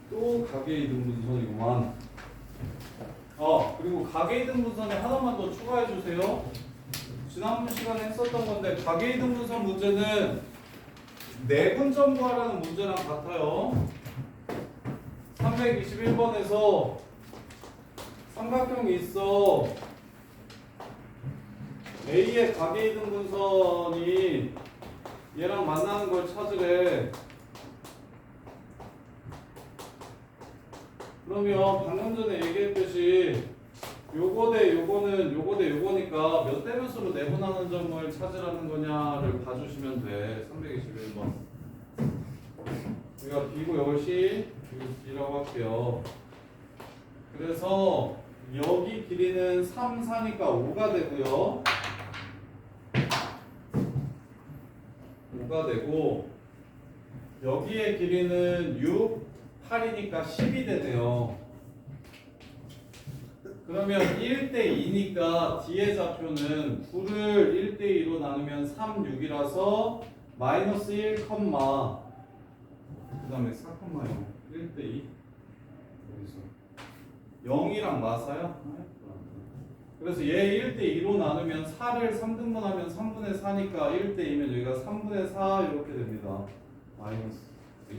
또 가계이등분선이구만. 그리고 가계이등분선에 하나만 더 추가해 주세요. 지난번 시간에 했었던 건데 가계이등분선 문제는 내분점 구하라는 문제랑 같아요. 321번에서 삼각형이 있어. A의 가계이등분선이 얘랑 만나는 걸 찾으래. 그러면 방금 전에 얘기했듯이 요거 대 요거는 요거 대 요거니까 몇 대 몇으로 내분하는 점을 찾으라는 거냐를 봐주시면 돼. 321번. 여기가 B고 이것이 B라고 할게요. 그래서 여기 길이는 3, 4니까 5가 되고요. 5가 되고 여기의 길이는 6, 8이니까 10이 되네요. 그러면 1대2니까 D의 좌표는 9를 1대2로 나누면 3, 6이라서 마이너스 1, 그 다음에 4,0 1대2 여기서 0이랑 마사야? 그래서 얘 1대2로 나누면 4를 3등분하면 3분의 4니까 1대2면 여기가 3분의 4 이렇게 됩니다. 마이너스 2.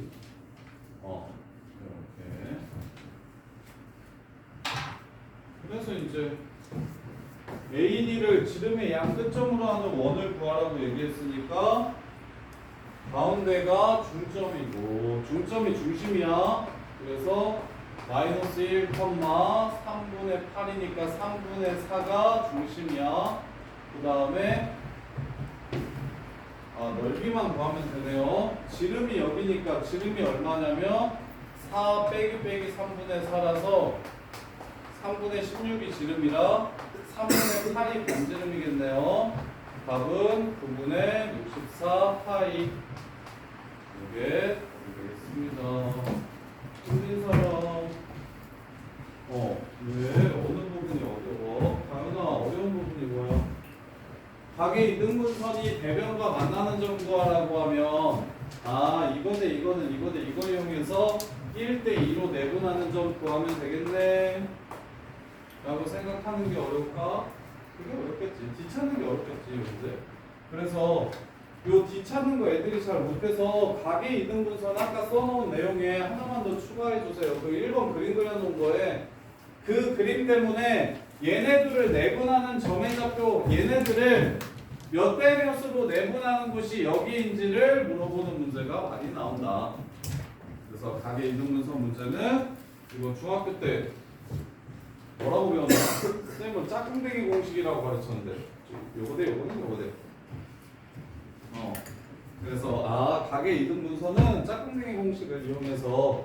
이렇게. 그래서 이제 A2를 지름의 양 끝점으로 하는 원을 구하라고 얘기했으니까 가운데가 중점이고 중점이 중심이야. 그래서 마이너스 1, 3분의 8이니까 3분의 4가 중심이야. 그 다음에 넓이만 구하면 되네요. 지름이 여기니까 지름이 얼마냐면 4 빼기 3분의 4라서 3분의 16이 지름이라 3분의 8이 반지름이겠네요. 답은 9분의 64 파이. 이게 되겠습니다. 틀린 사람. 왜? 어느 부분이 어려워? 다현아, 어려운 부분이 뭐야? 가계이등분선이 대변과 만나는 점 구하라고 하면 이거 대 이거는 이거 대 이거 이용해서 1대2로 내분하는 점 구하면 되겠네 라고 생각하는 게 어려울까? 그게 어렵겠지. D 찾는 게 어렵겠지 문제. 그래서 요 D 찾는 거 애들이 잘 못해서 가계이등분선 아까 써놓은 내용에 하나만 더 추가해 주세요. 그 1번 그림 그려놓은 거에 그 그림 때문에 얘네들을 내분하는 점의 좌표, 얘네들을 몇 대 몇으로 내분하는 곳이 여기인지를 물어보는 문제가 많이 나온다. 그래서 가계이등분선 문제는 이거 중학교 때 뭐라고 배웠나? 선생님은 짝꿍배기 공식이라고 가르쳤는데 요거 대 요거는 요거 대. 그래서 가계이등분선은 짝꿍배기 공식을 이용해서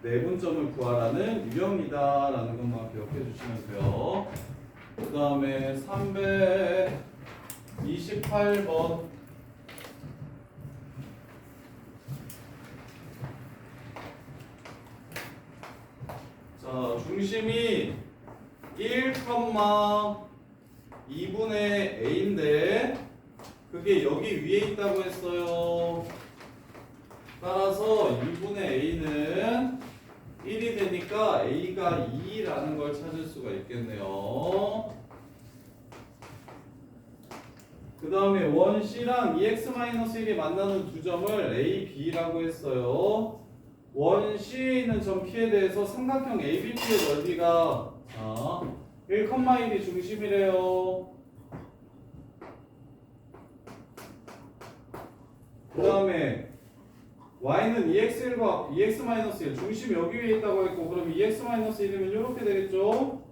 내분점을 구하라는 유형이다라는 것만 기억해 주시면 돼요. 그 다음에 328번. 자, 중심이 1,2분의 a인데 그게 여기 위에 있다고 했어요. 따라서 2분의 a는 1이 되니까 a가 2라는 걸 찾을 수가 있겠네요. 그 다음에 원 C랑 2x-1이 만나는 두 점을 A, B라고 했어요. 원 C에 있는 점 P에 대해서 삼각형 ABP의 넓이가 1,1이 중심이래요. 그 다음에 y는 2x1과 2x-1 중심 여기 위에 있다고 했고 그럼 2x-1이면 이렇게 되겠죠?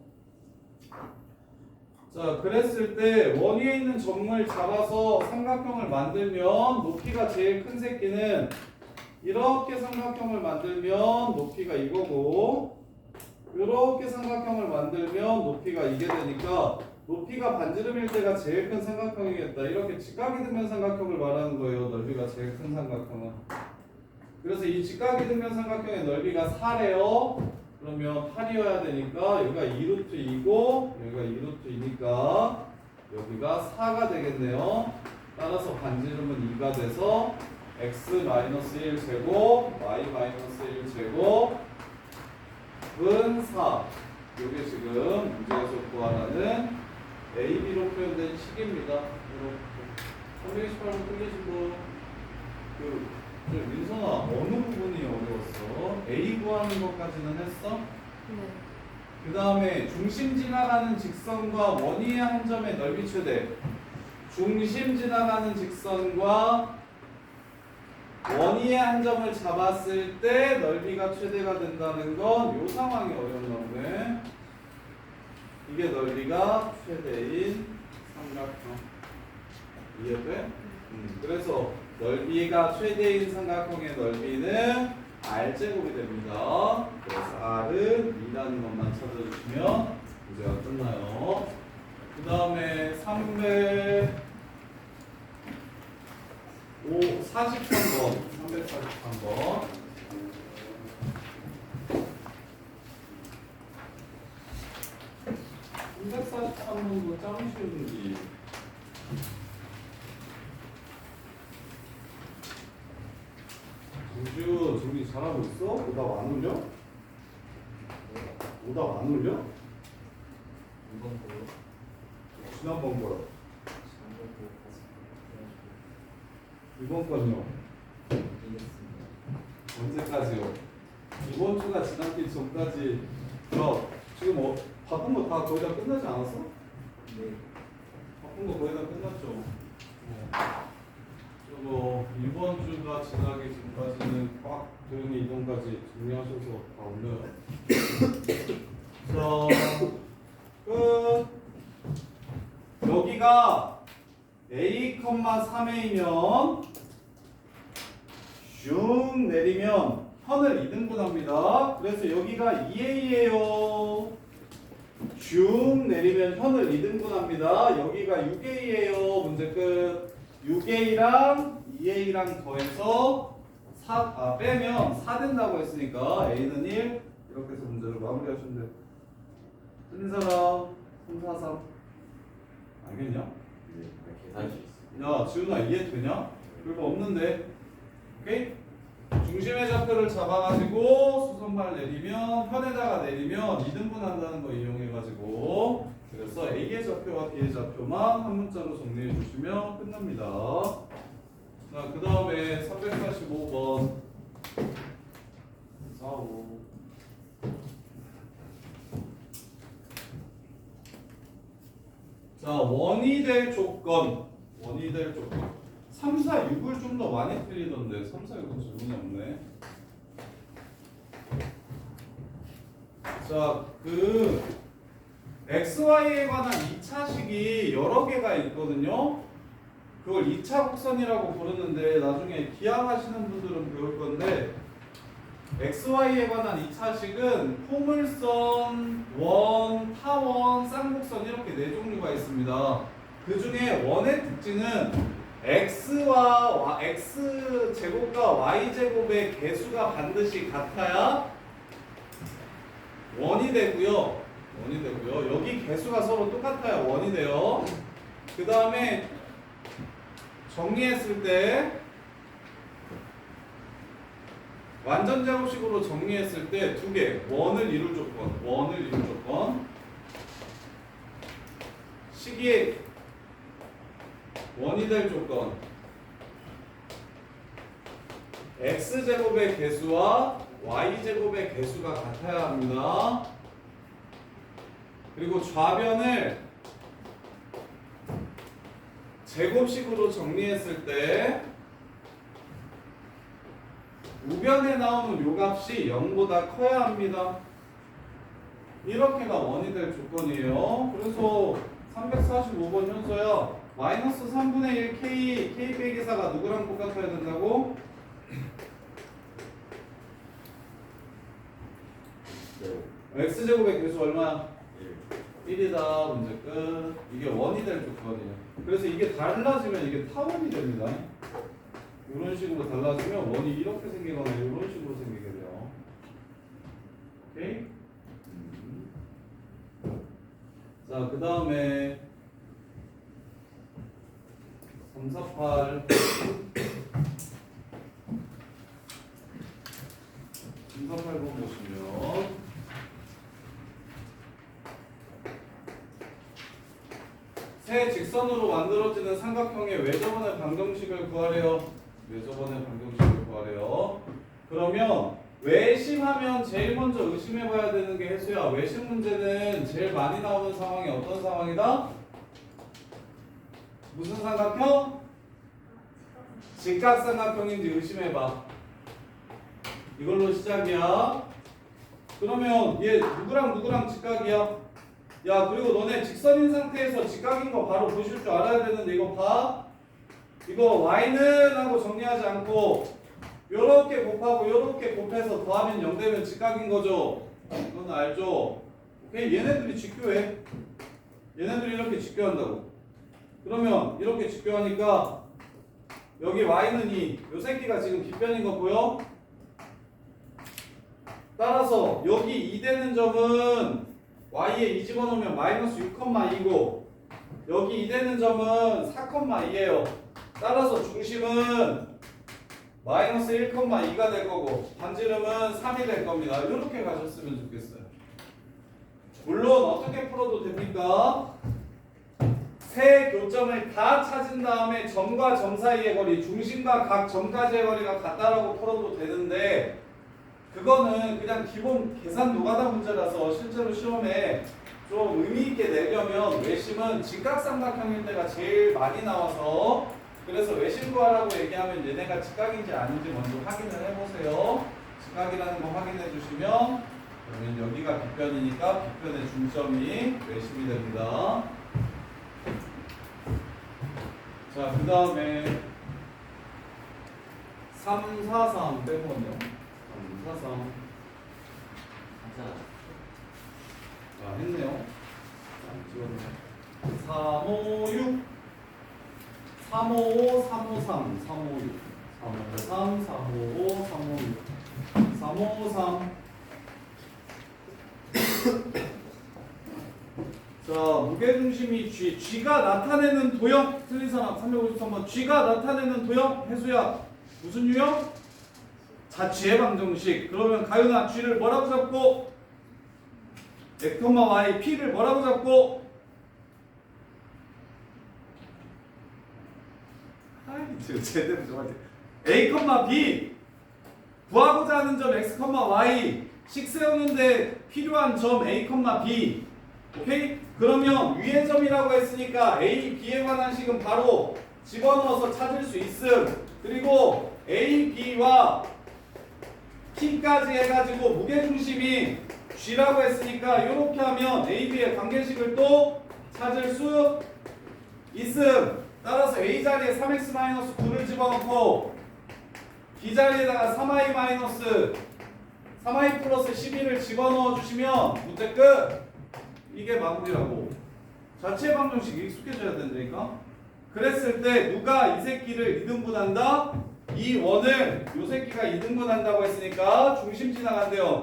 자 그랬을 때 원 위에 있는 점을 잡아서 삼각형을 만들면 높이가 제일 큰 새끼는 이렇게 삼각형을 만들면 높이가 이거고 이렇게 삼각형을 만들면 높이가 이게 되니까 높이가 반지름일 때가 제일 큰 삼각형이겠다. 이렇게 직각이등변 삼각형을 말하는 거예요. 넓이가 제일 큰 삼각형은. 그래서 이 직각이등변 삼각형의 넓이가 4래요. 그러면 8이어야 되니까 여기가 2루트 2고 여기가 2루트 2니까 여기가 4가 되겠네요. 따라서 반지름은 2가 돼서 x-1 제곱 y-1 제곱 은 4. 이게 지금 문제에서 구하라는 AB로 표현된 식입니다. 이렇게 328번 틀리신 분. 민선아 어느 부분이 어려웠어? A 구하는 것까지는 했어? 네. 그 다음에 중심 지나가는 직선과 원위의 한 점의 넓이 최대. 중심 지나가는 직선과 원위의 한 점을 잡았을 때 넓이가 최대가 된다는 건 이 상황이 어려운가 보네. 이게 넓이가 최대인 삼각형. 이해돼? 그래서 넓이가 최대인 삼각형의 넓이는 R제곱이 됩니다. 그래서 R은 2라는 것만 찾아주시면 문제가 끝나요. 그 다음에 43번 343번 343번도 짱 쉬운지 정지훈 정리 잘하고 있어? 오답 안 올려? 오답 안 올려? 이번 거요? 지난번 거요. 이번 건요. 언제까지요? 이번 주가 지나기 전까지 지금 바쁜 거 다 거의 다 끝나지 않았어? 네. 바쁜 거 거의 다 끝났죠. 저거 이번 주가 지나기 전까지는 꽉 조용히 이동까지 정리하셔서 다 올려요. 자, 끝. 여기가 A, 3A면 슝 내리면 선을 2등분합니다. 그래서 여기가 2A예요. 슝 내리면 현을 2등분합니다. 여기가 6A예요. 문제 끝. 6A랑 2A랑 더해서 빼면 4 된다고 했으니까 A는 1 이렇게 해서 문제를 마무리하시면 돼요. 틀린 사람 3, 4, 3 알겠냐? 네. 계산할 수 있어요. 야 지훈아 이해되냐? 별거 없는데. 오케이? 중심의 좌표를 잡아가지고 수선발 내리면 현에다가 내리면 2등분 한다는 거 이용해가지고 그래서 A의 좌표와 B의 좌표만 한 문자로 정리해 주시면 끝납니다. 자, 그 다음에 345번 45 자, 원이 될 조건 3, 4, 6을 좀 더 많이 틀리던데 3, 4, 6은 질문이 없네. 자, 그 XY에 관한 2차식이 여러 개가 있거든요. 그걸 2차 곡선이라고 부르는데 나중에 기하하시는 분들은 배울 건데 XY에 관한 2차식은 포물선, 원, 타원, 쌍곡선 이렇게 네 종류가 있습니다. 그 중에 원의 특징은 x와 x 제곱과 y 제곱의 개수가 반드시 같아야 원이 되고요. 여기 개수가 서로 똑같아야 원이 돼요. 그 다음에 정리했을 때 완전 제곱식으로 정리했을 때 두 개 원을 이룰 조건 식이 원이 될 조건 x제곱의 개수와 y제곱의 개수가 같아야 합니다. 그리고 좌변을 제곱식으로 정리했을 때 우변에 나오는 요값이 0보다 커야 합니다. 이렇게가 원이 될 조건이에요. 그래서 345번 현서야 마이너스 3분의 1 k 빼기 4가 누구랑 똑같아야 된다고? x제곱의 개수 얼마야? 1이다. 문제 끝. 이게 원이 될 조건이에요. 그래서 이게 달라지면 이게 타원이 됩니다. 이런 식으로 달라지면 원이 이렇게 생기거나 이런 식으로 생기게 돼요. 오케이? 자, 그 다음에 348 348번 보시면 세 직선으로 만들어지는 삼각형의 외접원의 방정식을 구하래요. 외접원의 방정식을 구하래요. 그러면 외심하면 제일 먼저 의심해봐야 되는 게 해수야. 외심 문제는 제일 많이 나오는 상황이 어떤 상황이다? 무슨 삼각형? 직각삼각형인지 의심해봐. 이걸로 시작이야. 그러면 얘 누구랑 직각이야? 야, 그리고 너네 직선인 상태에서 직각인 거 바로 보실 줄 알아야 되는데 이거 봐. 이거 y는 하고 정리하지 않고 요렇게 곱하고 요렇게 곱해서 더하면 0 되면 직각인 거죠. 이건 알죠? 오케이? 얘네들이 직교해. 얘네들이 이렇게 직교한다고. 그러면 이렇게 직교하니까 여기 y는 2. 요 새끼가 지금 빗변인 거 보여? 따라서 여기 2 되는 점은 y에 2 집어넣으면 마이너스 6,2고 여기 2 되는 점은 4,2예요. 따라서 중심은 마이너스 1,2가 될 거고 반지름은 3이 될 겁니다. 이렇게 가셨으면 좋겠어요. 물론 어떻게 풀어도 됩니까? 세 교점을 다 찾은 다음에 점과 점 사이의 거리, 중심과 각 점까지의 거리가 같다라고 풀어도 되는데 그거는 그냥 기본 계산 노가다 문제라서 실제로 시험에 좀 의미 있게 내려면 외심은 직각삼각형일 때가 제일 많이 나와서 그래서 외심 구하라고 얘기하면 얘네가 직각인지 아닌지 먼저 확인을 해보세요. 직각이라는 거 확인해 주시면 그러면 여기가 빗변이니까 빗변의 중점이 외심이 됩니다. 자, 그 다음에 343 빼고요. 343 했네요. 자, 356 355 353 356 353 355 356 353 자, 무게중심이 G가 나타내는 도형 틀린 사람 353번 G가 나타내는 도형 해수야 무슨 유형? 자취의 방정식. 그러면 가윤아 G를 뭐라고 잡고 X, Y, P를 뭐라고 잡고 지금 제대로 좀 할게. A, B 구하고자 하는 점 X, Y 식 세우는데 필요한 점 A, B 오케이? 그러면 위의 점이라고 했으니까 A, B에 관한 식은 바로 집어넣어서 찾을 수 있음. 그리고 A, B와 P까지 해가지고 무게중심이 G라고 했으니까 이렇게 하면 A, B의 관계식을 또 찾을 수 있음. 따라서 A 자리에 3x-9를 집어넣고 B 자리에다가 3i 플러스 12를 집어넣어 주시면 문제 끝. 이게 마무리라고. 자체 방정식 익숙해져야 된다니까. 그랬을 때 누가 이 새끼를 2등분한다? 이 원을 요 새끼가 2등분한다고 했으니까 중심 지나간대요.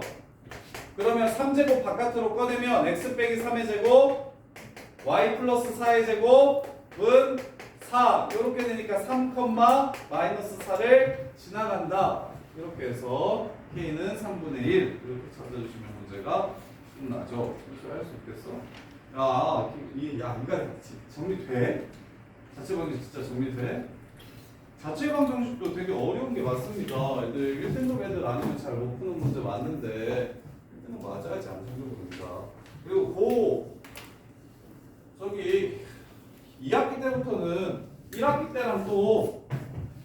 그러면 3제곱 바깥으로 꺼내면 x 빼기 3의 제곱 y 플러스 4의 제곱은 4 이렇게 되니까 3, 마이너스 4를 지나간다. 이렇게 해서 k는 3분의 1 이렇게 찾아주시면 문제가 끝나죠. 그렇게 할 수 있겠어? 이거 정리돼? 자체 방정식 진짜 정리돼? 자체 방정식도 되게 어려운 게 맞습니다. 애들 1등급 애들 아니면 잘 못 푸는 문제 맞는데 1등급 맞아야지 안 정도입니다. 그리고 저기 2학기 때부터는 1학기 때랑 또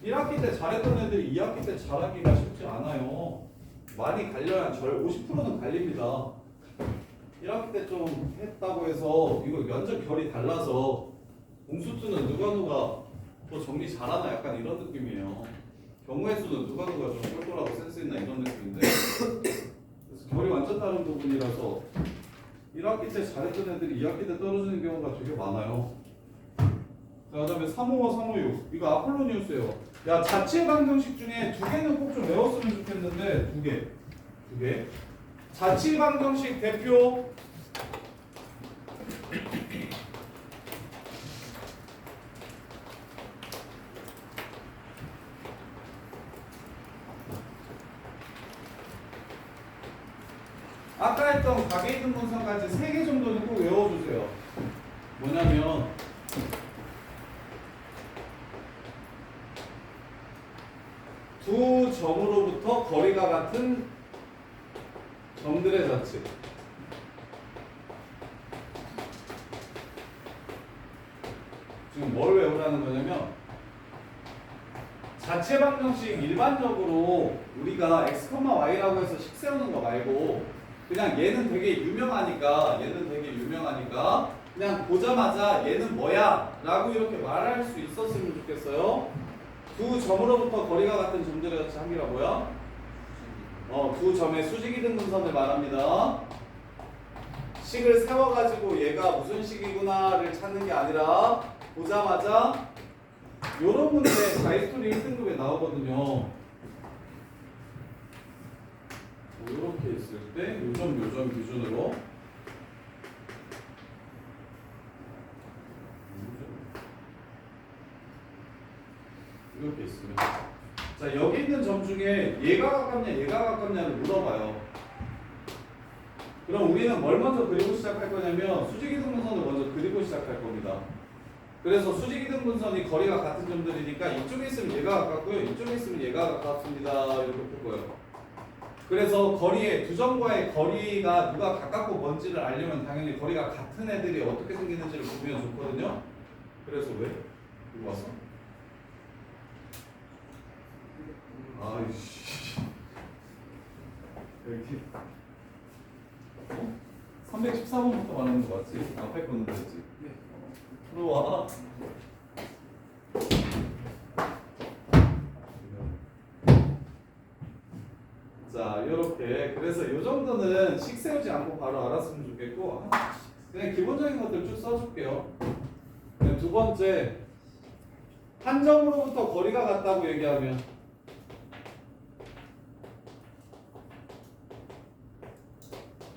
1학기 때 잘했던 애들이 2학기 때 잘하기가 쉽지 않아요. 많이 갈려야 50%는 갈립니다. 1학기 때 좀 했다고 해서 이거 면접 결이 달라서 공수투는 누가 더 정리 잘하나 약간 이런 느낌이에요. 경우의 수는 누가 좀 똘똘하고 센스 있나 이런 느낌인데 그래서 결이 완전 다른 부분이라서 1학기 때 잘했던 애들이 2학기 때 떨어지는 경우가 되게 많아요. 자, 그다음에 355, 356 이거 아폴로니우스예요. 야, 자체 방정식 중에 2개는 꼭 좀 외웠으면 좋겠는데 2개. 자체 방정식 대표 아까 했던 가계이동 분선까지 3개 정도는 꼭 외워주세요. 뭐냐면 두 점으로부터 거리가 같은 점들의 자체. 지금 뭘 외우라는 거냐면 자체 방정식 일반적으로 우리가 x, y라고 해서 식 세우는 거 말고 그냥 얘는 되게 유명하니까 그냥 보자마자 얘는 뭐야 라고 이렇게 말할 수 있었으면 좋겠어요. 두 점으로부터 거리가 같은 점들의 자체 한계가 뭐야? 두 점의 수직이등 분선을 말합니다. 식을 세워가지고 얘가 무슨 식이구나를 찾는 게 아니라 보자마자 요런 문제 자이스토리 1등급에 나오거든요. 이렇게 있을 때 요점 기준으로 이렇게 있으면 자, 여기 있는 점 중에 얘가 가깝냐를 물어봐요. 그럼 우리는 뭘 먼저 그리고 시작할 거냐면 수직이등분선을 먼저 그리고 시작할 겁니다. 그래서 수직이등분선이 거리가 같은 점들이니까 이쪽에 있으면 얘가 가깝고요, 이쪽에 있으면 얘가 가깝습니다. 이렇게 풀 거예요. 그래서 거리의 두 점과의 거리가 누가 가깝고 먼지를 알려면 당연히 거리가 같은 애들이 어떻게 생기는지를 보면 좋거든요. 그래서 왜? 이거 왔어? 아이씨. 여기 314번부터 말하는 거 맞지? 앞에 거는 됐지? 네. 들어와. 자, 요렇게. 그래서 요 정도는 식 세우지 않고 바로 알았으면 좋겠고, 그냥 기본적인 것들 쭉 써줄게요. 두 번째, 한 점으로부터 거리가 같다고 얘기하면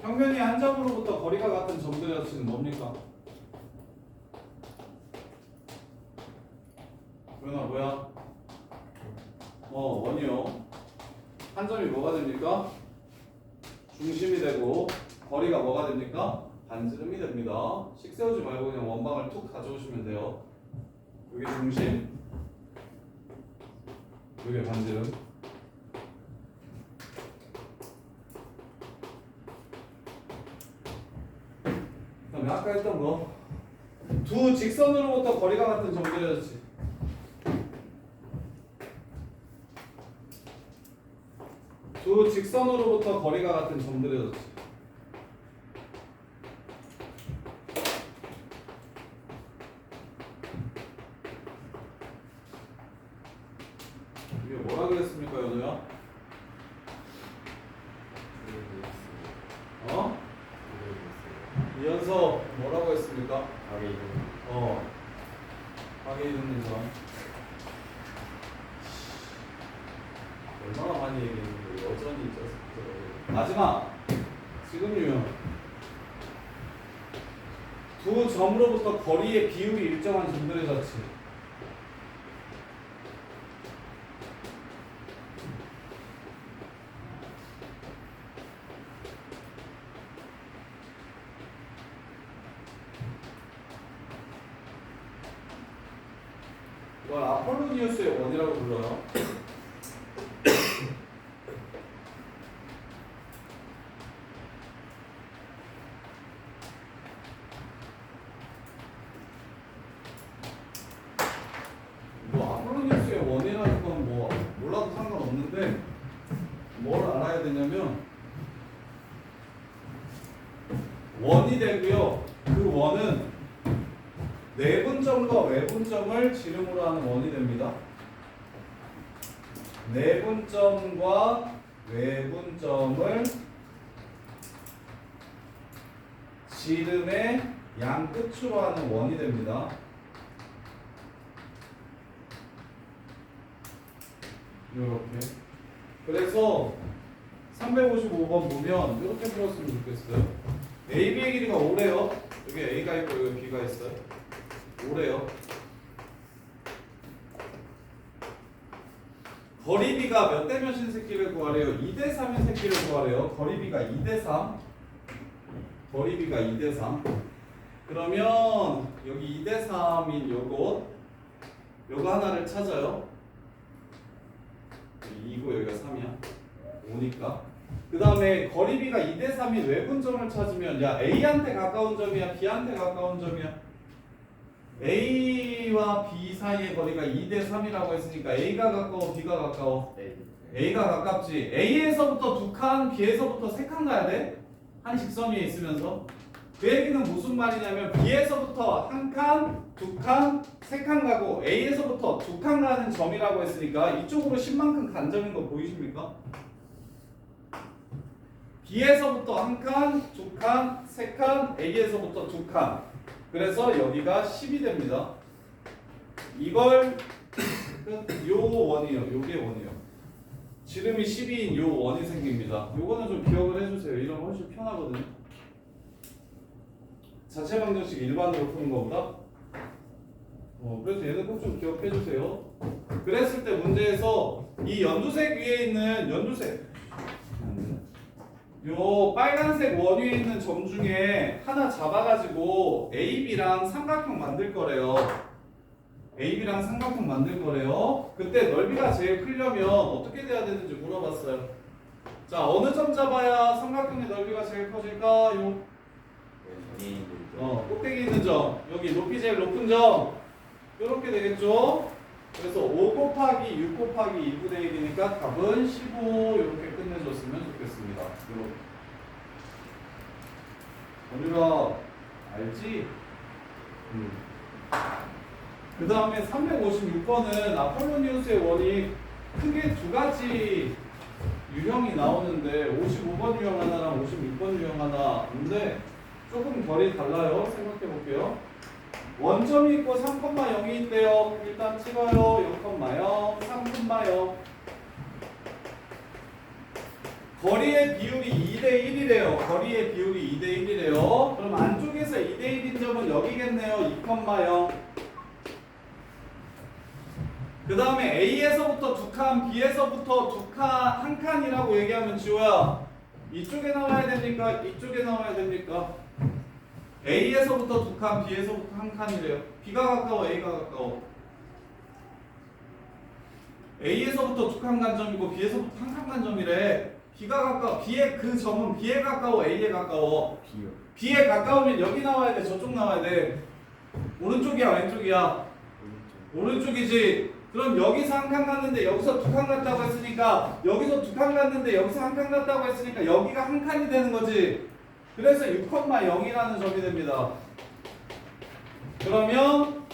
평면이 한 점으로부터 거리가 같은 점들의 자체는 뭡니까? 도현아 뭐야? 원이요. 한 점이 뭐가 됩니까? 중심이 되고 거리가 뭐가 됩니까? 반지름이 됩니다. 식 세우지 말고 그냥 원방을 툭 가져오시면 돼요. 여기 중심, 여기 반지름. 그다음에 아까 했던 거 두 직선으로부터 거리가 같은 점들의 자체. 두 직선으로부터 거리가 같은 점들의 자체. 이게 뭐라 그랬습니까, 연우야? 이연서 뭐라고 했습니까? 가계이등분선. 얼마나 많이 얘기했는데 여전히 있었어. 마지막 지금 유형. 두 점으로부터 거리의 비율이 일정한 점들의 자체. 이걸 아폴로니우스의 원이라고 불러요. 뭐 아폴로니우스의 원이라는 건 뭐 몰라도 상관없는데 뭘 알아야 되냐면 원이 되고요. 그 원은 내분점과 외분점을 지름으로 하는 원이 됩니다. 내분점과 외분점을 지름의 양 끝으로 하는 원이 됩니다. 이렇게. 그래서 355번 보면 이렇게 풀었으면 좋겠어요. AB의 길이가 5래요. 여기 A가 있고 여기 B가 있어요. 5래요. 거리비가 몇 대 몇인 새끼를 구하래요? 2대 3인 새끼를 구하래요. 거리비가 2대 3. 거리비가 2대 3. 그러면 여기 2대 3인 요거 하나를 찾아요. 2고 여기가 3이야. 5니까. 그 다음에 거리비가 2대 3인 외분점을 찾으면 야 A한테 가까운 점이야? B한테 가까운 점이야? A와 B 사이의 거리가 2대 3이라고 했으니까 A가 가까워? B가 가까워? A가 가깝지. A에서부터 2칸, B에서부터 3칸 가야 돼? 한 직선 위에 있으면서. 그 얘기는 무슨 말이냐면 B에서부터 1칸, 2칸, 3칸 가고 A에서부터 2칸 가는 점이라고 했으니까 이쪽으로 10만큼 간 점인 거 보이십니까? B에서부터 1칸, 2칸, 3칸, A에서부터 2칸. 그래서 여기가 10이 됩니다. 이걸 요 원이요. 요게 원이요. 지름이 12인 요 원이 생깁니다. 요거는 좀 기억을 해주세요. 이러면 훨씬 편하거든요. 자체 방정식 일반으로 푸는 것보다. 그래서 얘는 꼭 좀 기억해 주세요. 그랬을 때 문제에서 이 연두색 위에 있는 연두색 요 빨간색 원 위에 있는 점 중에 하나 잡아가지고 AB랑 삼각형 만들 거래요. AB랑 삼각형 만들 거래요. 그때 넓이가 제일 크려면 어떻게 돼야 되는지 물어봤어요. 자, 어느 점 잡아야 삼각형의 넓이가 제일 커질까요? 꼭대기 있는 점. 여기 높이 제일 높은 점. 이렇게 되겠죠? 그래서 5 곱하기 6 곱하기 2분의 1이니까 답은 15 이렇게 끝내줬으면 좋겠습니다. 이렇게. 원유라 알지? 그 다음에 356번은 아폴로니우스의 원이 크게 두 가지 유형이 나오는데 55번 유형 하나랑 56번 유형 하나인데 조금 결이 달라요. 생각해 볼게요. 원점이 있고 3,0이 있대요. 일단 찍어요. 0,0, 3,0. 거리의 비율이 2대 1이래요. 거리의 비율이 2대 1이래요. 그럼 안쪽에서 2대 1인 점은 여기겠네요. 2,0. 그 다음에 A에서부터 2칸, B에서부터 1칸이라고 얘기하면 지호야 이쪽에 나와야 됩니까? 이쪽에 나와야 됩니까? A에서부터 2칸, B에서부터 1칸이래요. B가 가까워, A가 가까워? A에서부터 2칸 간 점이고 B에서부터 1칸 간 점이래. B가 가까워. B의 그 점은 B에 가까워, A에 가까워? B요. B에 가까우면 여기 나와야 돼, 저쪽 나와야 돼? 오른쪽이야, 왼쪽이야? 오른쪽이지. 그럼 여기서 1칸 갔는데 여기서 2칸 갔다고 했으니까 여기서 2칸 갔는데 여기서 1칸 갔다고 했으니까 여기가 1칸이 되는 거지. 그래서 6,0이라는 점이 됩니다. 그러면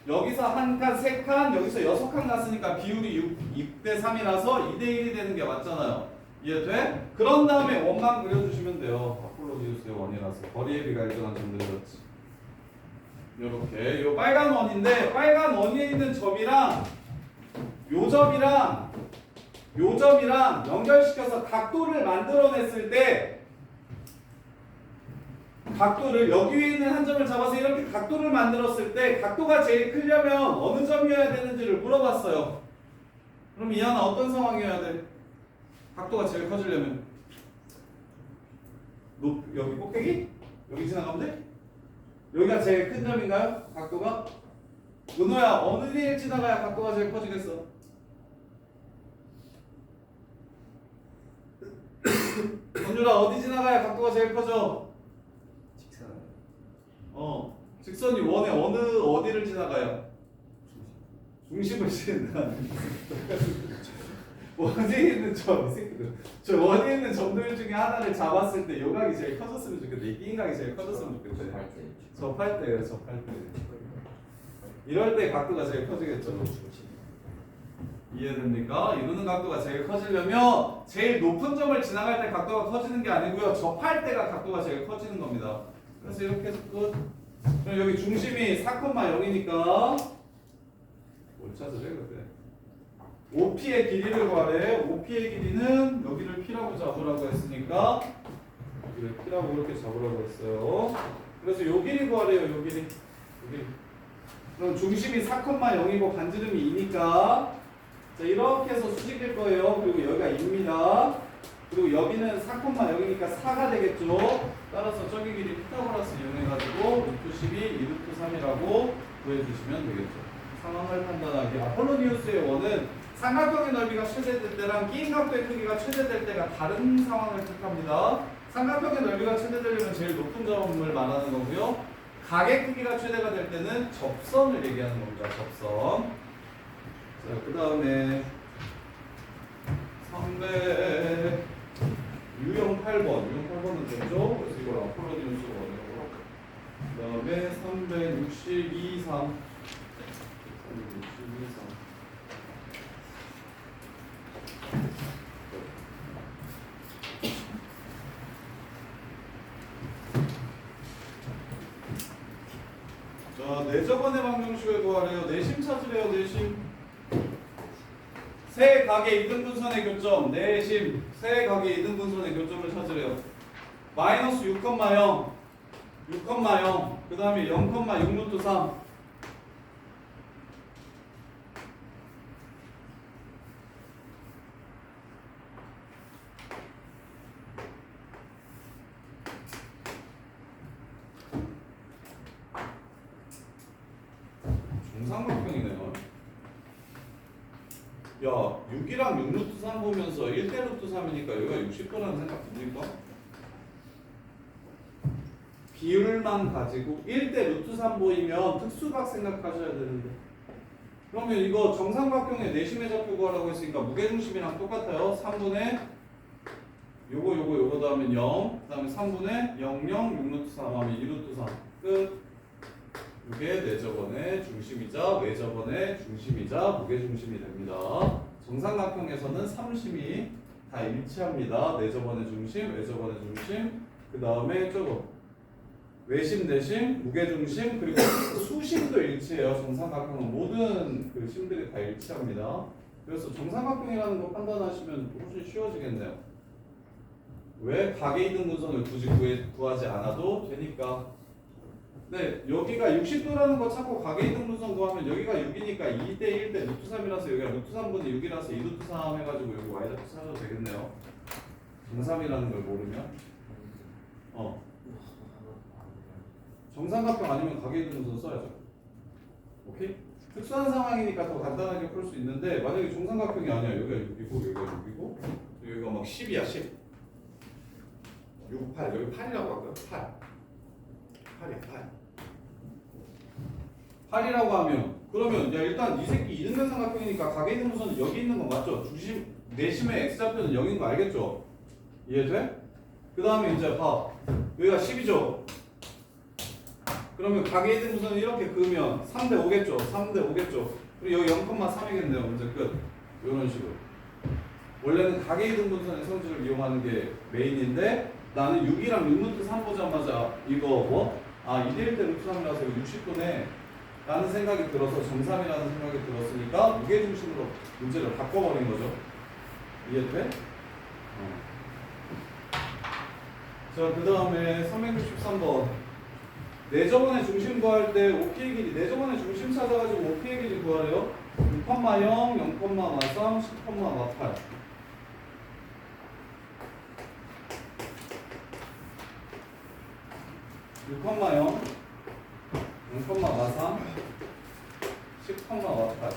여기서 1칸, 3칸, 여기서 6칸 갔으니까 비율이 6대 3이라서 2대 1이 되는 게 맞잖아요. 이해돼? 그런 다음에 원만 그려주시면 돼요. 아폴로니우스의 원이라서 거리의 비가 일정한 점들이었지. 요렇게 요 빨간 원인데 빨간 원위에 있는 점이랑 요 점이랑 연결시켜서 각도를 만들어냈을 때 각도를 여기 위에 있는 한 점을 잡아서 이렇게 각도를 만들었을 때 각도가 제일 크려면 어느 점이어야 되는지를 물어봤어요. 그럼 이 하나 어떤 상황이어야 돼? 각도가 제일 커지려면 여기 꼭대기? 여기 지나가면 돼? 여기가 제일 큰 점인가요? 각도가? 은호야 어느 데를 지나가야 각도가 제일 커지겠어? 원유라 어디 지나가야 각도가 제일 커져? 직선. 직선이 원의 어디를 지나가요? 중심을 지나가. 원에 있는 점, 이 새끼들. 저 원에 있는 점들 중에 하나를 잡았을 때 요각이 제일 커졌으면 좋겠다. 이 낀각이 제일 커졌으면 좋겠다. 할 때. 접할 때예요, 접할 때. 이럴 때 각도가 제일 커지겠죠. 이해됩니까? 이루는 각도가 제일 커지려면 제일 높은 점을 지나갈 때 각도가 커지는 게 아니고요. 접할 때가 각도가 제일 커지는 겁니다. 그래서 이렇게 해서 끝. 그럼 여기 중심이 4,0이니까 뭘 찾으래 그때? OP의 길이를 구하래. OP의 길이는 여기를 P라고 잡으라고 했으니까 여기를 P라고 이렇게 잡으라고 했어요. 그래서 요 길이 구하래요. 요 길이. 요 길이. 그럼 중심이 4,0이고 반지름이 2니까 자 이렇게 해서 수직일 거예요. 그리고 여기가 2입니다. 그리고 여기는 4,0이니까 4가 되겠죠. 따라서 저기 길이 피타고라스 이용해가지고 루트 12, 2루트 3이라고 구해주시면 되겠죠. 상황을 판단하기. 아폴로니우스의 원은 삼각형의 넓이가 최대될 때랑 끼인 각도의 크기가 최대될 때가 다른 상황을 택합니다. 삼각형의 넓이가 최대되려면 제일 높은 점을 말하는 거고요. 각의 크기가 최대가 될 때는 접선을 얘기하는 겁니다. 접선. 자, 그 다음에 300 유형 8번. 유형 8번은 됐죠? 그래서 이걸 아폴로니우스 원이라고. 그 다음에 362, 3. 362, 3. 자, 내저번의 방정식을 구하래요. 내심 찾으래요. 내심. 세 각의 이등분선의 교점. 내심. 세 각의 이등분선의 교점을 찾으래요. 마이너스 6,0. 6,0. 그 다음에 0,6루트 3. 정삼각형이네요. 야, 6이랑 6루트 3 보면서 1대 루트 3이니까 여기가 60도라는 생각 듭니까? 비율만 가지고 1대 루트 3 보이면 특수각 생각하셔야 되는데 그러면 이거 정삼각형의 내심의 좌표 구하라고 했으니까 무게중심이랑 똑같아요. 3분의 요거 더하면 0, 그 다음에 3분의 0, 6루트 3 하면 2루트 3 끝. 이게 내저번의 중심이자 외저번의 중심이자 무게중심이 됩니다. 정삼각형에서는 삼심이 다 일치합니다. 내저번의 중심, 외저번의 중심, 그 다음에 저거 외심, 내심, 무게중심, 그리고 수심도 일치해요. 정삼각형은 모든 그 심들이 다 일치합니다. 그래서 정삼각형이라는 거 판단하시면 훨씬 쉬워지겠네요. 왜 각의 이등분선을 굳이 구하지 않아도 되니까. 네, 여기가 60도라는 거 찾고 각의 이등분선 구하면 여기가 6이니까 2대 1대 루트 3이라서 여기가 루트 3분의 6이라서 2루트 3 해가지고 여기 y좌표 찾아도 되겠네요. 정삼이라는 걸 모르면 정삼각형 아니면 각의 이등분선 써야죠. 오케이? 특수한 상황이니까 더 간단하게 풀 수 있는데 만약에 정삼각형이 아니야. 여기가 6이고 여기가 6이고 여기가 막 10이야 10 6, 8 여기 8이라고 할까요? 8 8이라고 하면 그러면 야 일단 이 새끼 이등변 삼각형이니까 각의 이등분선은 여기 있는 거 맞죠? 중심 내심의 x좌표는 0인 거 알겠죠? 이해돼? 그 다음에 이제 봐 여기가 10이죠? 그러면 각의 이등분선은 이렇게 그으면 3대 5겠죠? 3대 5겠죠? 그리고 여기 0,3이겠네요. 문제 끝. 이런 식으로 원래는 각의 이등분선의 성질을 이용하는 게 메인인데 나는 6이랑 6루트 3 보자마자 이거 뭐? 아 2대 1대 루트 3이라서 60도네 라는 생각이 들어서 정삼이라는 생각이 들었으니까 무게중심으로 문제를 바꿔버린 거죠. 이해돼? 자, 그 다음에 363번 내저번의 중심 구할 때 OP의 길이 내저번의 중심 찾아가지고 OP의 길이 구하래요. 6,0, 0,13, 10,8 6,0, 0,43, 10,8 자,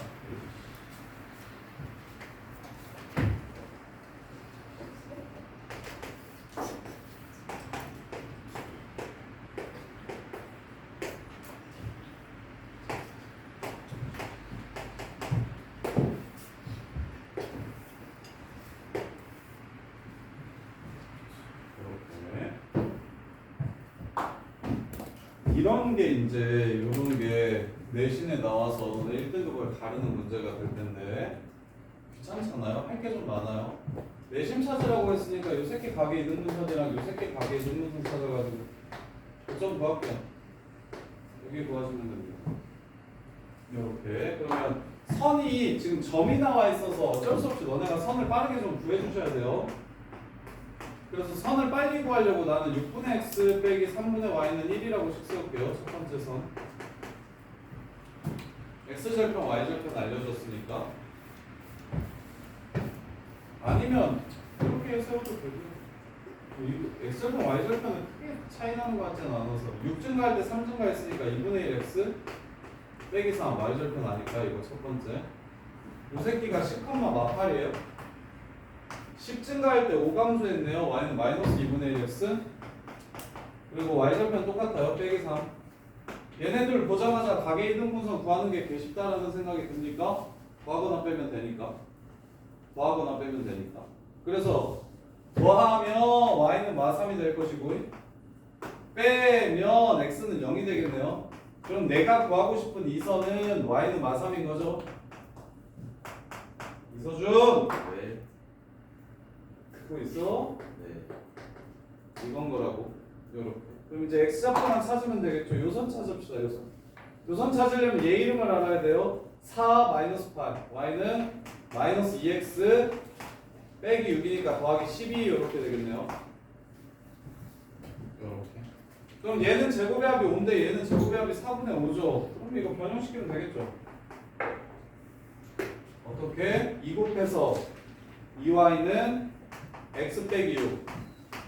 이런 게 이제 이런 게 내신에 나와서 너네 1등급을 가르는 문제가 될 텐데 귀찮잖아요? 할 게 좀 많아요. 내심 찾으라고 했으니까 요 새끼 가게 이등분선이랑 요 새끼 가게 이등분선 찾아가지고 좀 구할게요. 여기 구하시면 됩니다. 이렇게 그러면 선이 지금 점이 나와 있어서 어쩔 수 없이 너네가 선을 빠르게 좀 구해주셔야 돼요. 그래서 선을 빨리 구하려고 나는 6분의 x 빼기 3분의 y는 1이라고 식 세울게요. 첫 번째 선. x절편 y절편 알려줬으니까. 아니면 이렇게 세워도 되고요. x절편 y절편은 크게 차이 나는 것 같지는 않아서 6 증가할 때 3 증가했으니까 2분의 1 x 빼기 3 y절편 아니까 이거 첫 번째. 요 새끼가 10, 마팔이에요. 10 증가할 때 5감수 했네요. y는 마이너스 2분의 1 x 그리고 y절편 똑같아요. 빼기 3. 얘네들 보자마자 가계 이등분선 구하는 게 개 쉽다라는 생각이 듭니까? 더하거나 빼면 되니까. 더하거나 빼면 되니까. 그래서 더하면 y는 마3이 될 것이고 빼면 x는 0이 되겠네요. 그럼 내가 구하고 싶은 이 선은 y는 마3인 거죠? 이서준! 네. 듣고 있어? 네. 이건 거라고. 요렇게. 그럼 이제 x좌표만 찾으면 되겠죠. 요선 찾읍시다. 요선. 요선 찾으려면 얘 이름을 알아야 돼요. 4 마이너스 8. y는 마이너스 2x 빼기 6이니까 더하기 12 이렇게 되겠네요. 이렇게. 그럼 얘는 제곱의 합이 5인데 얘는 제곱의 합이 4분의 5죠. 그럼 이거 변형시키면 되겠죠. 어떻게? 2 곱해서 2y는 x 빼기 6.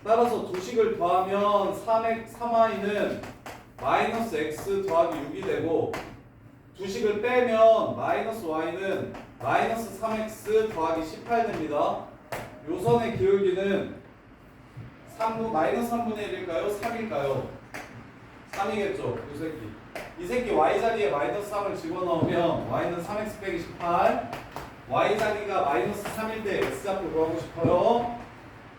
따라서 두 식을 더하면 3y는 마이너스 x 더하기 6이 되고 두 식을 빼면 마이너스 y는 마이너스 3x 더하기 18 됩니다. 요선의 기울기는 마이너스 3분의 1일까요? 3일까요? 3이겠죠. 요 새끼. 이 새끼 y 자리에 마이너스 3을 집어넣으면 y는 3x 빼기 18 y 자리가 마이너스 3일 때 x좌표 구하고 싶어요.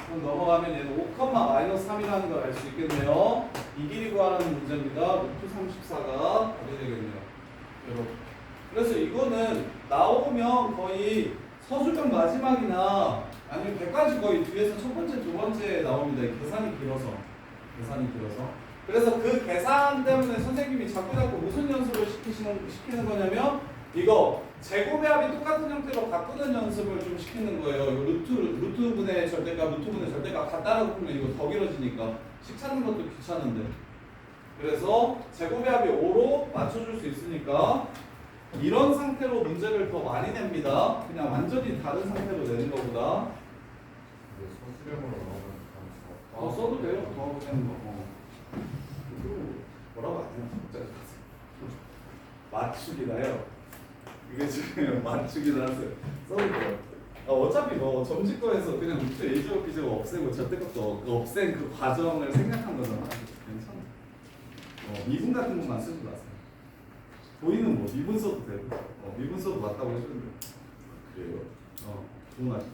그럼 넘어가면 얘는 5, 마이너스 3이라는 걸 알 수 있겠네요. 이 길이 구하라는 문제입니다. 루트 34가 답이 되겠네요. 여러분. 그래서 이거는 나오면 거의 서술형 마지막이나 아니면 100까지 거의 뒤에서 첫 번째, 두 번째 나옵니다. 계산이 길어서. 그래서 그 계산 때문에 선생님이 자꾸 무슨 연습을 시키는 거냐면 이거 제곱의 합이 똑같은 형태로 바꾸는 연습을 좀 시키는 거예요. 루트분의 절대값, 루트분의 절대값 같다라고 보면 이거 더 길어지니까 식 찾는 것도 귀찮은데. 그래서 제곱의 합이 5로 맞춰줄 수 있으니까 이런 상태로 문제를 더 많이 냅니다. 그냥 완전히 다른 상태로 내는 것보다. 서술형으로 나오면 써도 돼요. 더 되는 거. 뭐라고 안 해요? 맞추기다 해요. 이게 지금 맞추기다 하세요. 써도 돼요. 어차피 뭐 점집거에서 그냥 루트 A제곱 B제곱 없애고 절대값도 없앤 그 과정을 생략한 거잖아. 괜찮아. 미분 같은 것만 쓰지 마세요. 보이는 뭐 미분 써도 되고 미분 써도 맞다고 해주면 돼요. 그래요. 좋은 아시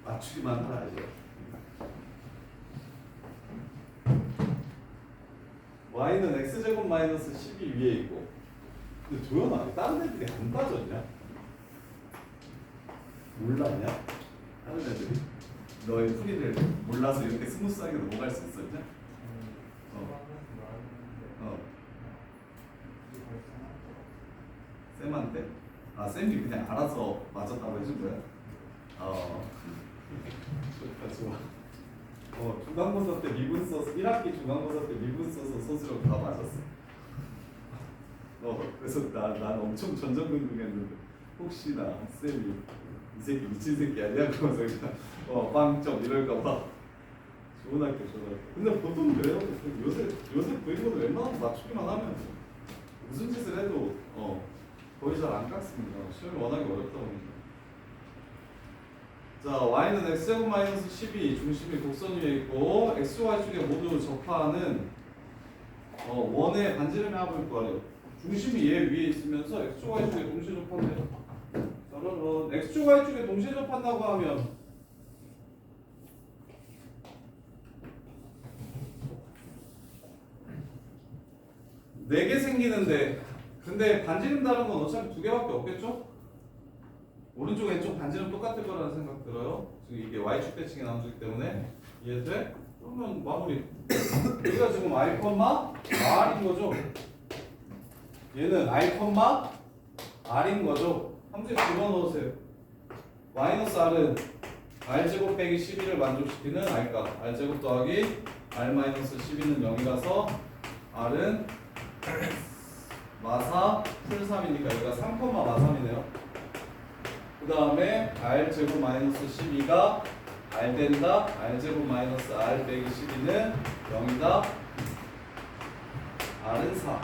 맞추기만 하라 이제. y는 x제곱 마이너스 10이 위에 있고 근데 도연아 다른 애들이 안 빠졌냐? 몰랐냐? 다른 애들이? 너의 풀이를 몰라서 이렇게 스무스하게 넘어갈 수 있었냐? 쌤한테? 쌤이 그냥 알아서 맞았다고 해준 거야? 좋아. 중간고사 때 미분 써서 1학기 중간고사 때 미분 써서 소수령 다 맞았어. 그래서 난 엄청 전전긍긍했는데 혹시나 쌤이 이 새끼 미친 새끼 아니야? 그러면서 그냥 빵점 이럴까봐 좋은 학교. 근데 보통 그래요. 요새 부인고도 웬만하면 맞추기만 하면 무슨 짓을 해도 거의 잘 안 깎습니다. 시험이 워낙에 어렵다 보니까. 자, y는 x제곱 마이너스 12 중심이 곡선 위에 있고 x, y 쪽에 모두 접하는 원의 반지름의 합을 구하래요. 중심이 얘 위에 있으면서 x, y 쪽에 동시에 접한대요. 그러면 x, y 쪽에 동시에 접한다고 하면 4개 생기는데 근데 반지름 다른 건 어차피 2개밖에 없겠죠? 오른쪽 왼쪽 반지름 똑같을 거라는 생각 들어요. 지금 이게 y축 대칭이 나눠주기 때문에 이해돼? 그러면 마무리. 여기가 지금 i, r인 거죠? 얘는 i, r인 거죠? 함수에 집어넣으세요. 마이너스 r은 r제곱 빼기 12를 만족시키는 r값. r제곱 더하기 r 마이너스 12는 0이라서 r은 마사 풀 3이니까 여기가 3, 마삼이네요. 그 다음에 r제곱 마이너스 12가 r 된다. r제곱 마이너스 r 빼기 12는 0이다. r은 4.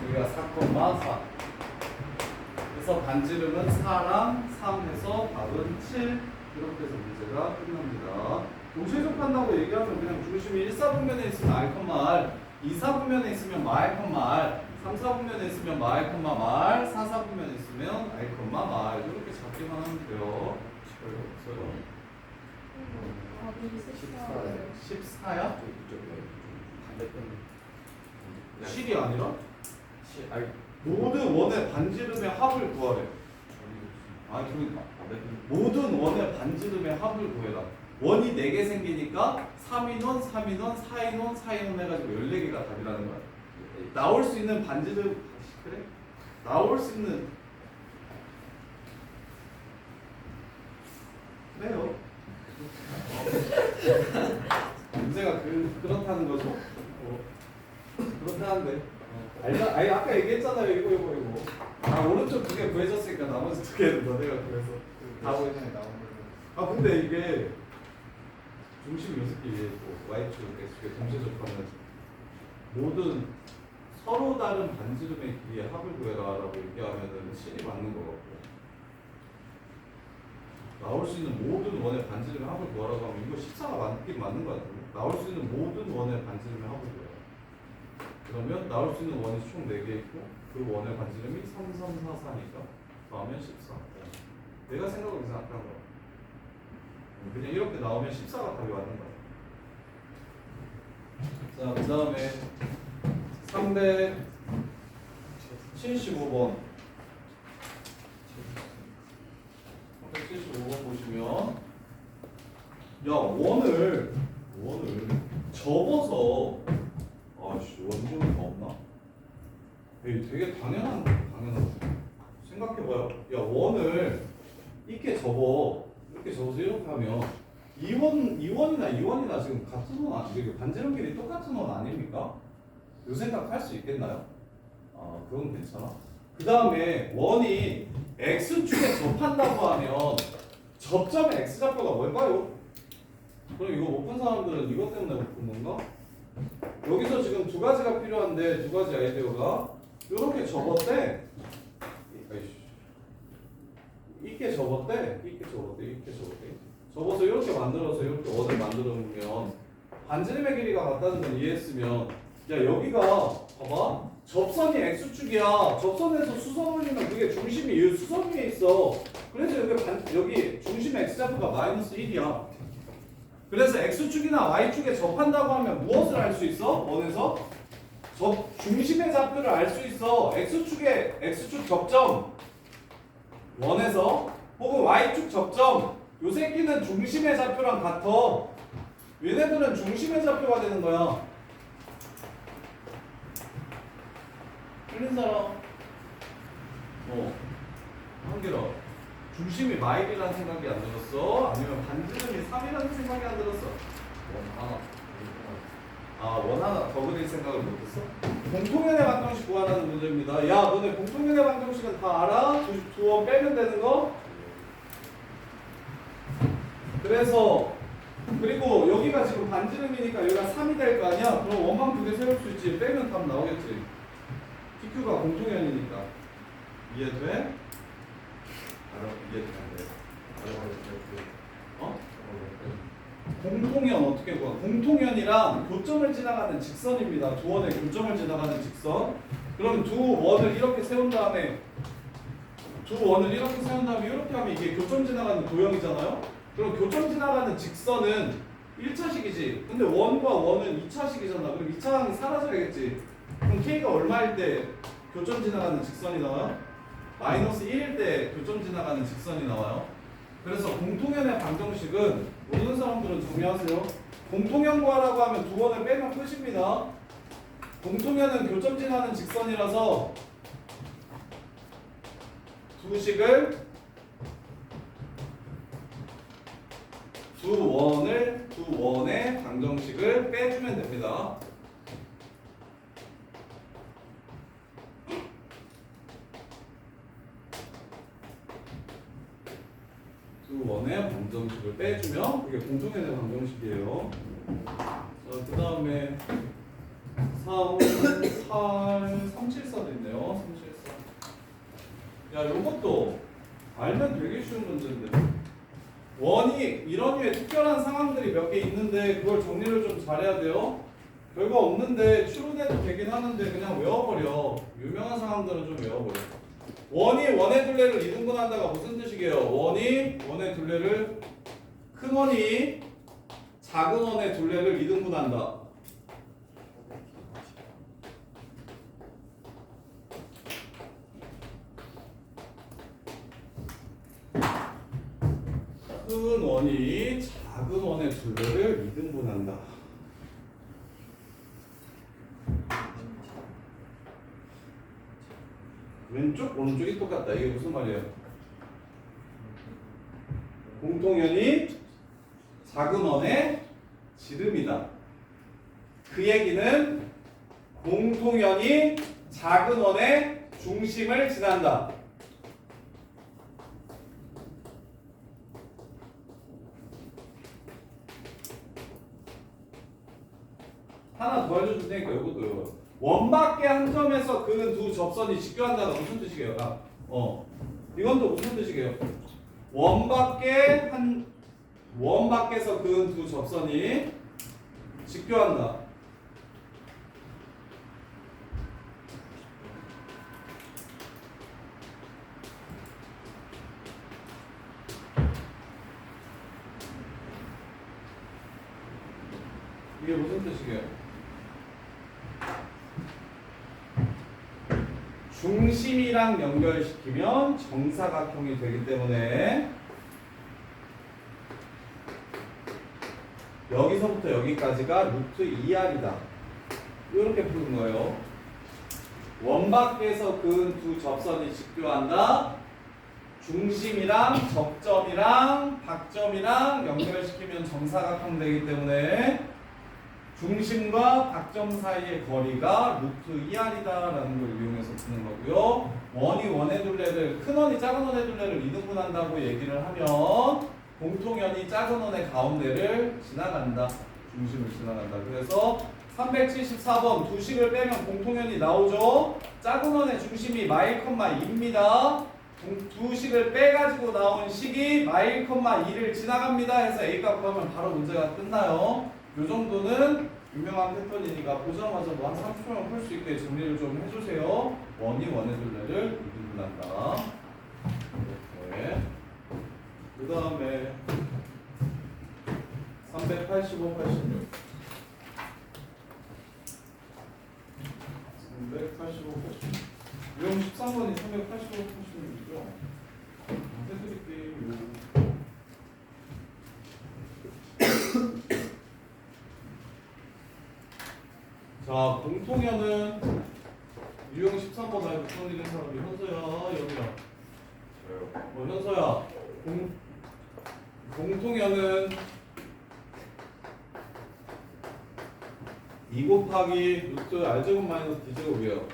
여기가 4, 그래서 반지름은 4랑 3 해서 답은 7. 이렇게 해서 문제가 끝납니다. 동시에 접한다고 얘기하면 그냥 중심이 1, 4분면에 있으면 r, r, 2, 4분면에 있으면 r, r, 3, 4분면에 있으면 r, r, 4, 4분면에 있으면 r, r 이렇게 잡기만 하면 돼요. 없어요. 답이 14. 14야? 반대편 7이 아니라? 아니 모든 원의 반지름의 합을 구하래. 아니 그러니까 모든 원의 반지름의 합을 구해라. 원이 4개 생기니까 3인원, 3인원, 4인원, 4인원 해가지고 14개가 답이라는 거야. 나올 수 있는 반지름 그래? 나올 수 있는 그래요. 문제가 그렇다는 거죠. 그렇다는데. 아니 아까 얘기했잖아요. 이거. 아 오른쪽 2개 구해졌으니까 나머지 2개는 너네가 구해서 다 구해서 나온 거예요. 근데 이게 중심 6개 있고 y축, x축에 동시에 접하면 모든 서로 다른 반지름의 길이의 합을 구해라라고 얘기하면은 실이 맞는 것 같고 나올 수 있는 모든 원의 반지름의 합을 구하라고 하면 이거 14가 맞긴 맞는 것 같은데 나올 수 있는 모든 원의 반지름의 합을 구해라. 그러면 나올 수 있는 원이 총 4개 있고 그 원의 반지름이 3, 3, 4, 4니까 나오면 14. 내가 생각하기 생각한 거야. 그냥 이렇게 나오면 14가 답이 맞는 거야. 자, 그 다음에 375번 375번 보시면 야 원을 접어서 아씨 원종이가 없나? 에이 되게 당연한 생각해봐요. 야 원을 이렇게 접어서 이렇게 하면 이원이나 지금 같은 원 아니에요? 반지름 길이 똑같은 원 아닙니까? 요 생각할 수 있겠나요? 그건 괜찮아. 그 다음에 원이 x축에 접한다고 하면 접점의 x좌표가 뭘까요? 그럼 이거 못 푼 사람들은 이것 때문에 못 푼 건가? 여기서 지금 2가지가 필요한데 2가지 아이디어가 이렇게 접었대. 이렇게 접었대. 접어서 이렇게 만들어서 이렇게 원을 만들어 놓으면 반지름의 길이가 같다는 걸 이해했으면 야 여기가 봐봐 접선이 x축이야. 접선에서 수선 올리면 그게 중심이 이 수선 위에 있어. 그래서 여기 중심의 x좌표가 마이너스 1이야. 그래서 x축이나 y축에 접한다고 하면 무엇을 알 수 있어? 원에서 중심의 좌표를 알 수 있어. x축 접점 원에서 혹은 y축 접점 요 새끼는 중심의 좌표랑 같아. 얘네들은 중심의 좌표가 되는 거야. 틀린 사람? 한길아 중심이 마일이라는 생각이 안 들었어? 아니면 반지름이 3이라는 생각이 안 들었어? 원 하나 더 그릴 생각을 못했어? 공통연의 방정식 구하라는 문제입니다. 야 너네 공통연의 방정식은 다 알아? 두 원 빼면 되는 거? 그래서 그리고 여기가 지금 반지름이니까 여기가 3이 될 거 아니야? 그럼 원방 2개 세울 수 있지. 빼면 답 나오겠지. PQ가 공통연이니까. 이해돼? 이해되는데. 공통연 어떻게 구하? 공통연이란 교점을 지나가는 직선입니다. 두 원의 교점을 지나가는 직선. 그럼 두 원을 이렇게 세운 다음에 이렇게 하면 이게 교점 지나가는 도형이잖아요. 그럼 교점 지나가는 직선은 1차식이지. 근데 원과 원은 2차식이잖아. 그럼 2차항이 사라져야겠지. 그럼 K가 얼마일 때 교점 지나가는 직선이 나와요? 마이너스 1일 때 교점 지나가는 직선이 나와요. 그래서 공통연의 방정식은 모르는 사람들은 정리하세요. 공통연 구하라고 하면 두 원을 빼면 끝입니다. 공통연은 교점 지나는 직선이라서 두 원의 방정식을 빼주면 됩니다. 두 원의 방정식을 빼주면 그게 공통연의 방정식이에요. 자, 그 다음에 4, 5, 8, 374도 있네요. 374. 야, 요것도 알면 되게 쉬운 문제인데. 원이 이런 류의 특별한 상황들이 몇 개 있는데 그걸 정리를 좀 잘해야 돼요. 별거 없는데 추론해도 되긴 하는데 그냥 외워버려. 유명한 상황들은 좀 외워버려. 원이 원의 둘레를 이등분한다가 무슨 뜻이게요? 원이 원의 둘레를 큰 원이 작은 원의 둘레를 이등분한다. 큰 원이 작은 원의 둘레를 이등분한다. 왼쪽 오른쪽이 똑같다. 이게 무슨 말이에요? 공통연이 작은 원의 지름이다. 그 얘기는 공통연이 작은 원의 중심을 지난다. 하나 더 알려줄 테니까 이것도 외워요. 원밖에 한 점에서 그은 두 접선이 직교한다가 무슨 뜻이게요? 이건 또 무슨 뜻이게요? 원밖에서 그은 두 접선이 직교한다. 이게 무슨 뜻이게요? 중심이랑 연결시키면 정사각형이 되기 때문에 여기서부터 여기까지가 루트 2R이다. 이렇게 푸는 거예요. 원 밖에서 그은 두 접선이 직교한다. 중심이랑 접점이랑 박점이랑 연결시키면 정사각형 되기 때문에 중심과 박점 사이의 거리가 루트 2R이다라는 걸 이용해서 푸는 거고요. 원이 원의 둘레를 큰 원이 작은 원의 둘레를 이등분한다고 얘기를 하면 공통연이 작은 원의 가운데를 지나간다. 중심을 지나간다. 그래서 374번 두 식을 빼면 공통연이 나오죠. 작은 원의 중심이 마일,2입니다. 두 식을 빼가지고 나온 식이 마일,2를 지나갑니다. 해서 A 값 구하면 바로 문제가 끝나요. 요 정도는 유명한 패턴이니까 보자마자 뭐 한 30초만 풀 수 있게 정리를 좀 해주세요. 원이 원의 둘레를 이등분한다. 이렇게. 그 다음에 385, 86. 385, 86. 유형 13번이 385, 86이죠. 해드릴게요. 자, 공통연은 유형 13번 나에 붙어 있는 사람이 현서야, 여기야. 저요. 현서야. 공통연은 2 곱하기 루트 R제곱 마이너스 D제곱이에요.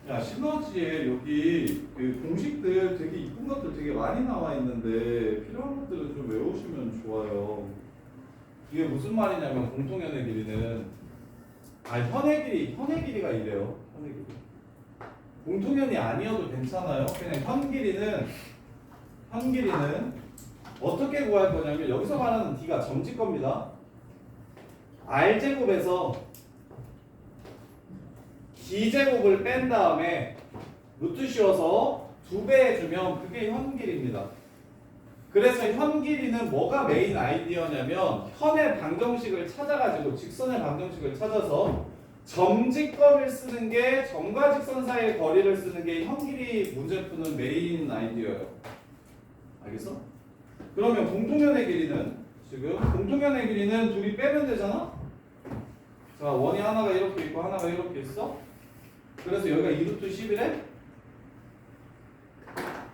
야, 시너지에 여기 그 공식들 되게 이쁜 것들 되게 많이 나와 있는데 필요한 것들은 좀 외우시면 좋아요. 이게 무슨 말이냐면 공통연의 길이는 현의 길이가 이래요. 현의 길이. 공통연이 아니어도 괜찮아요. 그냥 현 길이는 어떻게 구할 거냐면 여기서 말하는 D가 점지 겁니다. R제곱에서 D제곱을 뺀 다음에 루트 씌워서 2배 해주면 그게 현 길이입니다. 그래서 현 길이는 뭐가 메인 아이디어냐면 현의 방정식을 찾아가지고 직선의 방정식을 찾아서 점직거리를 쓰는 게 점과 직선 사이의 거리를 쓰는 게 현길이 문제 푸는 메인 아이디어예요. 알겠어? 그러면 공통면의 길이는 지금 공통면의 길이는 둘이 빼면 되잖아? 자, 원이 하나가 이렇게 있고 하나가 이렇게 있어? 그래서 여기가 2루트 11에?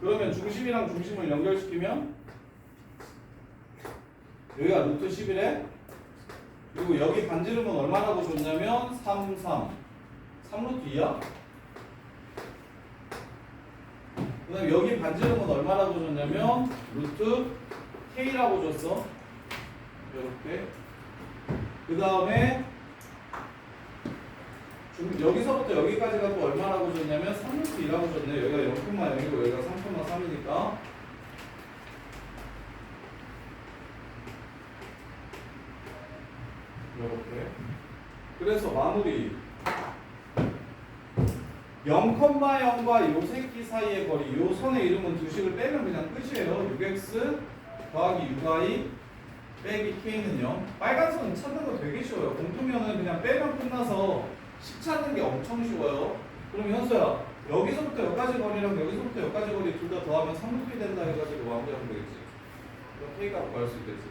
그러면 중심이랑 중심을 연결시키면 여기가 루트 11에 그리고 여기 반지름은 얼마라고 줬냐면 3, 3루트 2야? 그 다음에 여기 반지름은 얼마라고 줬냐면 루트 K라고 줬어. 이렇게. 그 다음에 여기서부터 여기까지가 또 얼마라고 줬냐면 3루트 2라고 줬네. 여기가 0,0이고 여기가 3,3이니까 이렇게. 그래서 마무리 0,0과 요 새끼 사이의 거리, 요 선의 이름은 두 식을 빼면 그냥 끝이에요. 6x 더하기 6y 빼기 k는 0. 빨간 선 찾는 거 되게 쉬워요. 공통면은 그냥 빼면 끝나서 식 찾는 게 엄청 쉬워요. 그럼 현수야, 여기서부터 여기까지 거리랑 여기서부터 여기까지 거리 둘 다 더하면 3루트 된다 해가지고 마무리하면 되겠지. 그럼 k가 구할 수 있겠지.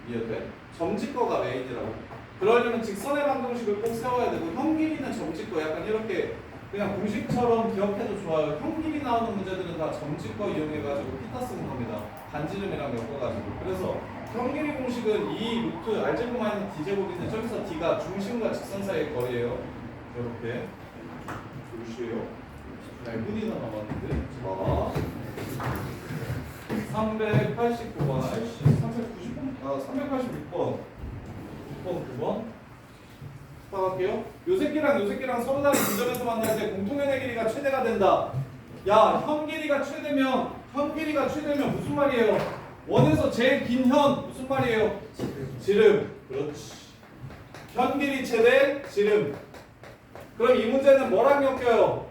이해돼? 점직거가 메인이라고. 그러려면 직선의 방정식을 꼭 세워야 되고 형 길이는 점직거 약간 이렇게 그냥 공식처럼 기억해도 좋아요. 형 길이 나오는 문제들은 다 점직거 이용해가지고 피타 쓰는 겁니다. 반지름이랑 엮어가지고. 그래서 형 길이 공식은 이 루트 r제곱 마이너스 d제곱인데 저기서 d가 중심과 직선 사이의 거리예요. 이렇게. 몇이에요? 1분이나 남았는데. 자, 389번, 390번, 386번. 9번 부탁할게요. 요 새끼랑 서로 다른 지점에서 만날 때 공통면의 길이가 최대가 된다. 야, 현 길이가 최대면 무슨 말이에요? 원에서 제일 긴 현 무슨 말이에요? 지름. 그렇지. 현 길이 최대 지름. 그럼 이 문제는 뭐랑 엮여요?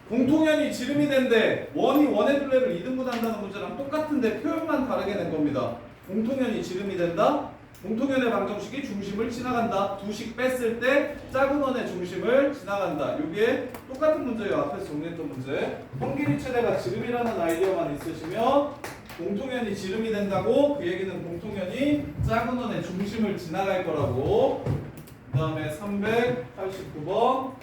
공통현이 지름이 된대. 원이 원의 둘레를 이등분한다는 문제랑 똑같은데 표현만 다르게 낸 겁니다. 공통현이 지름이 된다. 공통현의 방정식이 중심을 지나간다. 두 식 뺐을 때 작은 원의 중심을 지나간다. 이게 똑같은 문제예요. 앞에서 정리했던 문제. 형 길이 최대가 지름이라는 아이디어만 있으시면 공통현이 지름이 된다고 그 얘기는 공통현이 작은 원의 중심을 지나갈 거라고. 그 다음에 389번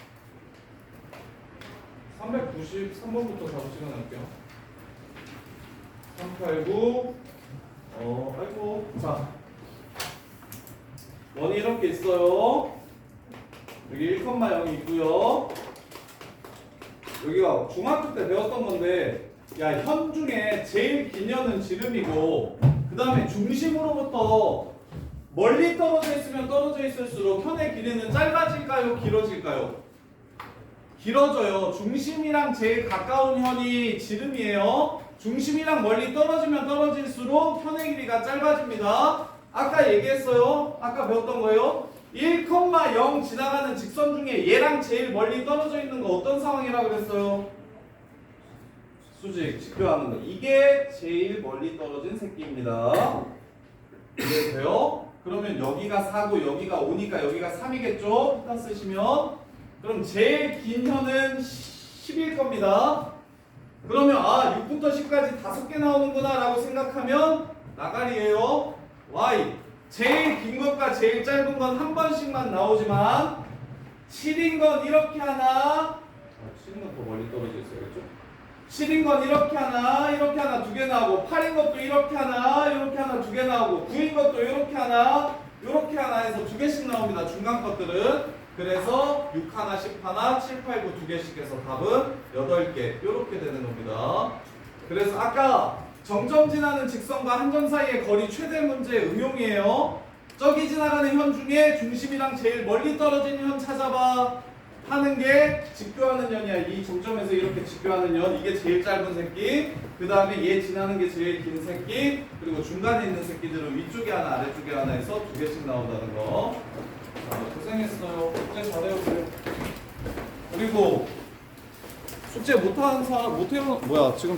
393번부터 바로 시간할게요. 389 아이고 자 원이 이렇게 있어요. 여기 1,0이 있고요. 여기가 중학교 때 배웠던 건데 야, 현 중에 제일 긴 현은 지름이고 그 다음에 중심으로부터 멀리 떨어져 있으면 떨어져 있을수록 현의 길이는 짧아질까요? 길어질까요? 길어져요. 중심이랑 제일 가까운 현이 지름이에요. 중심이랑 멀리 떨어지면 떨어질수록 현의 길이가 짧아집니다. 아까 얘기했어요. 아까 배웠던 거예요. 1,0 지나가는 직선 중에 얘랑 제일 멀리 떨어져 있는 거 어떤 상황이라고 그랬어요? 수직, 직교하는 거. 이게 제일 멀리 떨어진 새끼입니다. 이해돼요? 그러면 여기가 4고 여기가 5니까 여기가 3이겠죠? 일단 쓰시면. 그럼 제일 긴 현은 10일 겁니다. 그러면 6부터 10까지 5개 나오는구나 라고 생각하면 나가리예요. Y 제일 긴 것과 제일 짧은 건 한 번씩만 나오지만 7인 건 이렇게 하나 7인 건 더 멀리 떨어져 있어야겠죠? 7인 건 이렇게 하나 두 개 나오고 8인 것도 이렇게 하나 두 개 나오고 9인 것도 이렇게 하나 해서 두 개씩 나옵니다. 중간 것들은. 그래서 6 하나, 10 하나, 7, 8, 9 두 개씩 해서 답은 8개 이렇게 되는 겁니다. 그래서 아까 정점 지나는 직선과 한 점 사이의 거리 최대 문제의 응용이에요. 저기 지나가는 현 중에 중심이랑 제일 멀리 떨어진 현 찾아봐 하는 게 직교하는 현이야. 이 정점에서 이렇게 직교하는 현, 이게 제일 짧은 새끼, 그 다음에 얘 지나는 게 제일 긴 새끼, 그리고 중간에 있는 새끼들은 위쪽에 하나 아래쪽에 하나 해서 두 개씩 나온다는 거. 자, 고생했어요. 숙제 잘해오세요. 그리고 숙제 못하는 사람, 못해요. 뭐야 지금